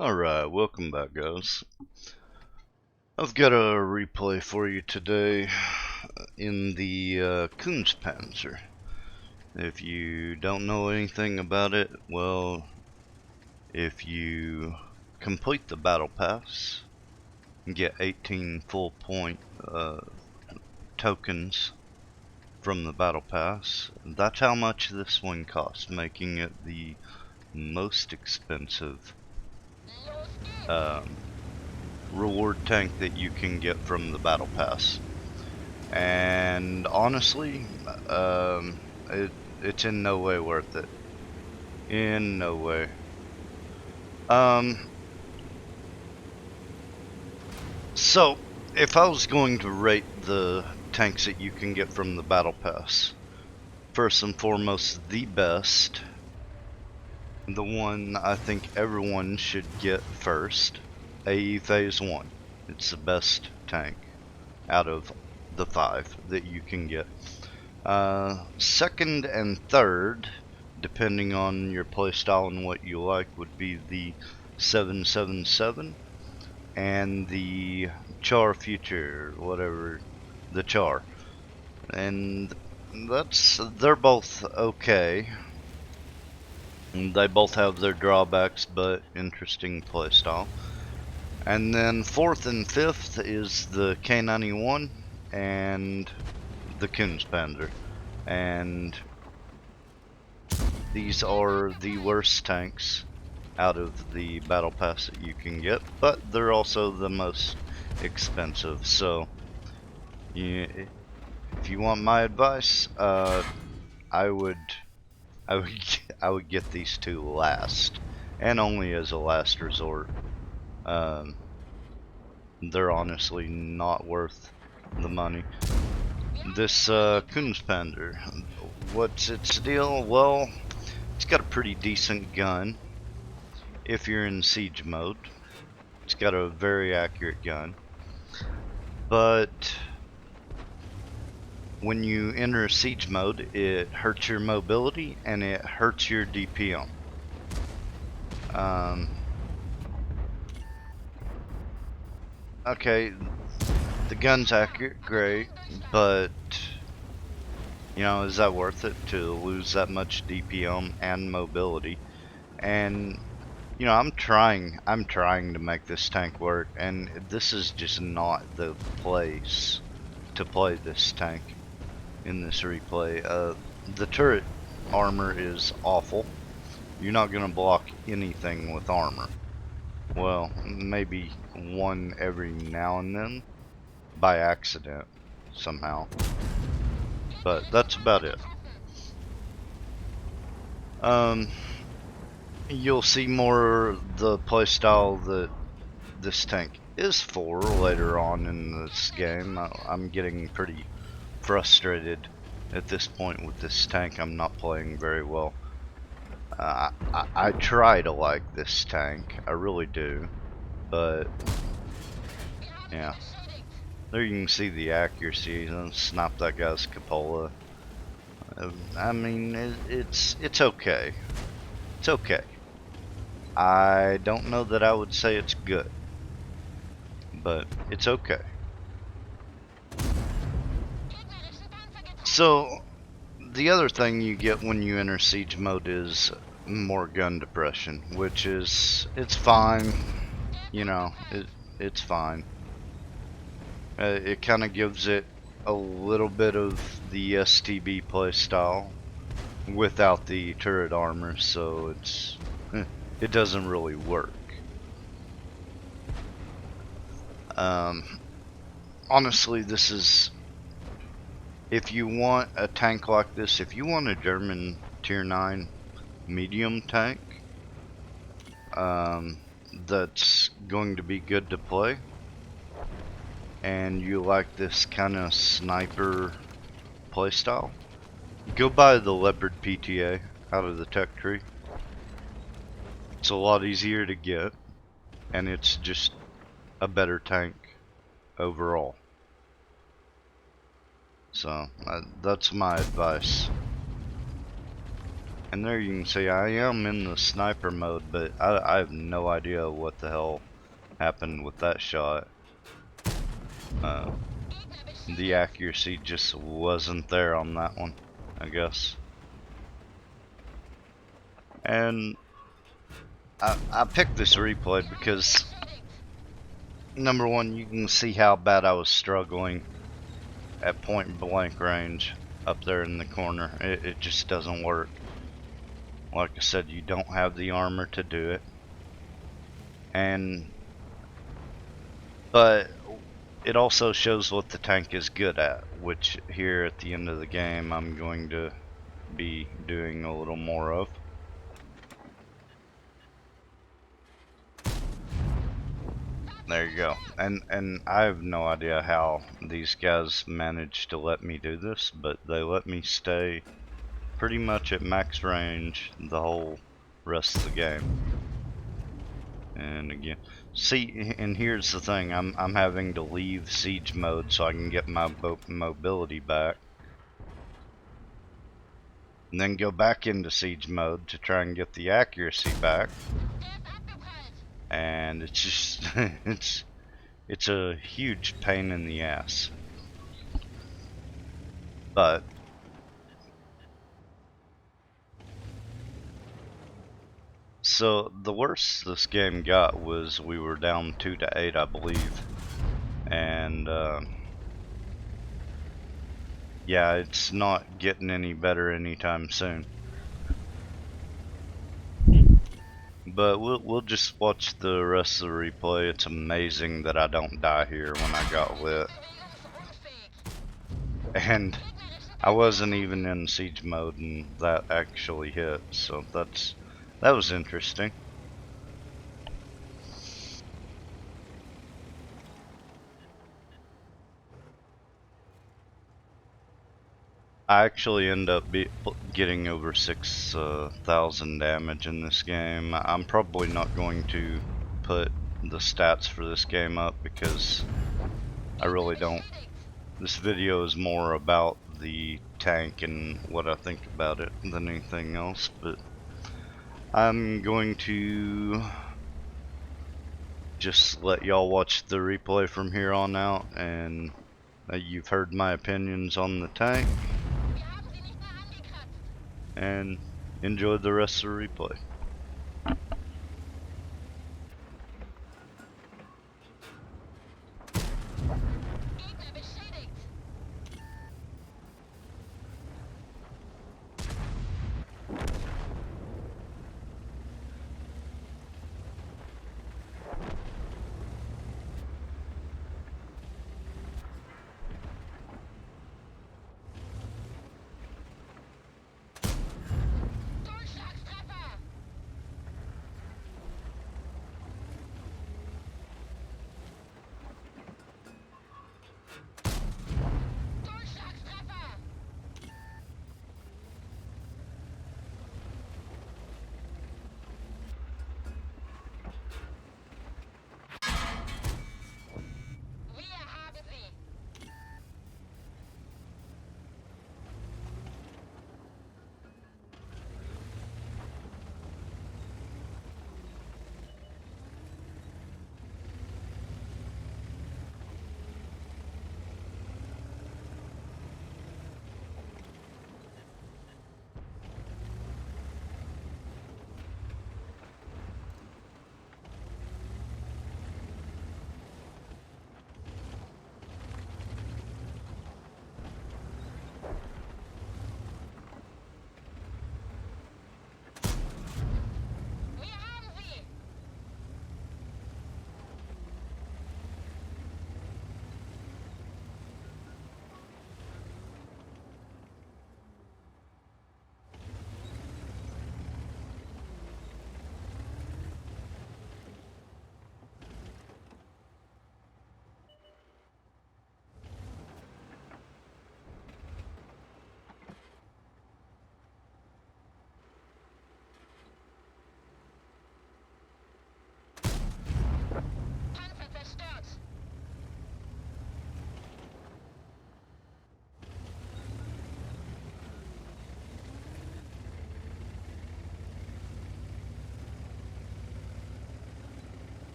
Alright, welcome back, guys. I've got a replay for you today in the Kunze Panzer. If you don't know anything about it, well, if you complete the battle pass and get 18 full point tokens from the battle pass, that's how much this one costs, making it the most expensive reward tank that you can get from the battle pass. And honestly, it's in no way worth it. In no way. So if I was going to rate the tanks that you can get from the battle pass, first and foremost, the best, the one I think everyone should get first, AE Phase 1. It's the best tank out of the 5 that you can get. Second and third, depending on your playstyle and what you like, would be the 777 and the Char Future, whatever, the Char. And they're both okay. They both have their drawbacks, but interesting playstyle. And then fourth and fifth is the K91 and the Kunze Panzer. And these are the worst tanks out of the battle pass that you can get, but they're also the most expensive. So if you want my advice, I would I would get these two last, and only as a last resort. They're honestly not worth the money. This Kunze Panzer, what's its deal? Well, it's got a pretty decent gun if you're in siege mode. It's got a very accurate gun, but when you enter siege mode, it hurts your mobility and it hurts your DPM. Okay, the gun's accurate, great, but you know, is that worth it to lose that much DPM and mobility? And you know, I'm trying to make this tank work, and this is just not the place to play this tank in this replay. The turret armor is awful. You're not gonna block anything with armor. Well, maybe one every now and then by accident somehow, but that's about it. You'll see more the playstyle that this tank is for later on in this game. I'm getting pretty frustrated at this point with this tank. I'm not playing very well. I try to like this tank, I really do, but yeah. There you can see the accuracy. Snap that guy's cupola. I mean, it's okay. It's okay. I don't know that I would say it's good, but it's okay. So, the other thing you get when you enter siege mode is more gun depression, which is, it's fine. You know, it's fine. It kind of gives it a little bit of the STB playstyle without the turret armor, so it doesn't really work. Honestly, this is, if you want a tank like this, if you want a German tier 9 medium tank that's going to be good to play, and you like this kind of sniper playstyle, go buy the Leopard PTA out of the tech tree. It's a lot easier to get, and it's just a better tank overall. So that's my advice. And there you can see I am in the sniper mode, but I have no idea what the hell happened with that shot. The accuracy just wasn't there on that one, I guess. And I picked this replay because, number one, you can see how bad I was struggling at point blank range up there in the corner. It just doesn't work. Like I said, you don't have the armor to do it. But it also shows what the tank is good at, which here at the end of the game I'm going to be doing a little more of. There you go. And I have no idea how these guys managed to let me do this, but they let me stay pretty much at max range the whole rest of the game. And again, see, and here's the thing, I'm having to leave siege mode so I can get my mobility back. And then go back into siege mode to try and get the accuracy back. And it's just it's a huge pain in the ass. But so the worst this game got was we were down 2-8, I believe. And yeah, it's not getting any better anytime soon. But we'll just watch the rest of the replay. It's amazing that I don't die here when I got lit. And I wasn't even in siege mode and that actually hit, so that was interesting. I actually end up getting over 6,000 damage in this game. I'm probably not going to put the stats for this game up because I really don't. This video is more about the tank and what I think about it than anything else, but I'm going to just let y'all watch the replay from here on out, and you've heard my opinions on the tank, and enjoy the rest of the replay.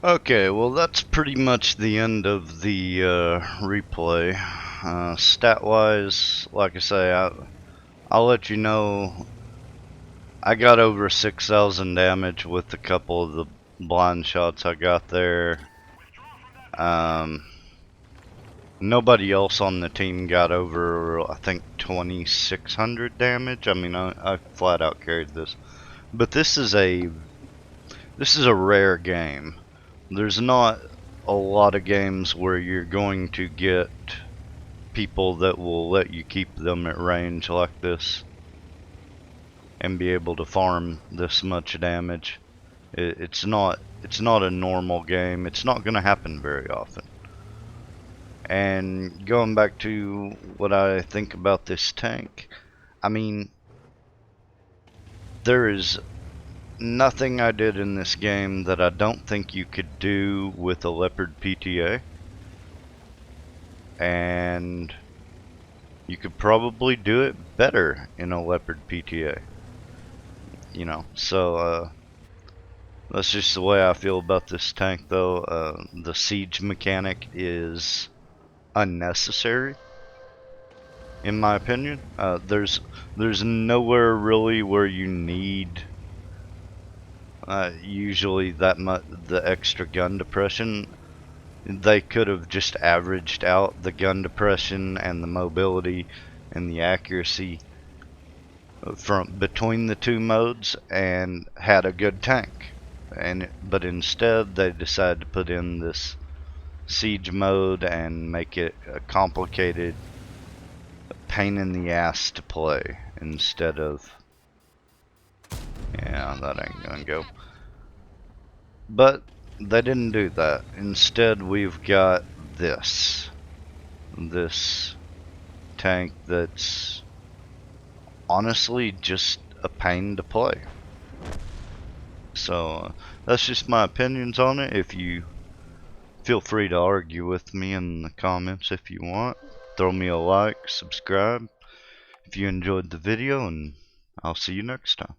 Okay, well that's pretty much the end of the replay. Stat-wise, like I say, I'll let you know. I got over 6,000 damage with a couple of the blind shots I got there. Um, Nobody else on the team got over, I think, 2,600 damage. I mean, I flat out carried this, but this is a rare game. There's not a lot of games where you're going to get people that will let you keep them at range like this and be able to farm this much damage. It's not a normal game. It's not going to happen very often. And going back to what I think about this tank, I mean, there is nothing I did in this game that I don't think you could do with a Leopard PTA. And you could probably do it better in a Leopard PTA. You know, so that's just the way I feel about this tank, though. The siege mechanic is unnecessary, in my opinion. There's nowhere really where you need usually that much the extra gun depression. They could have just averaged out the gun depression and the mobility and the accuracy from between the two modes and had a good tank. But instead they decided to put in this siege mode and make it a complicated pain in the ass to play instead of, yeah, that ain't gonna go. But they didn't do that. Instead we've got this tank that's honestly just a pain to play. So that's just my opinions on it. If you feel free to argue with me in the comments if you want. Throw me a like, subscribe if you enjoyed the video, and I'll see you next time.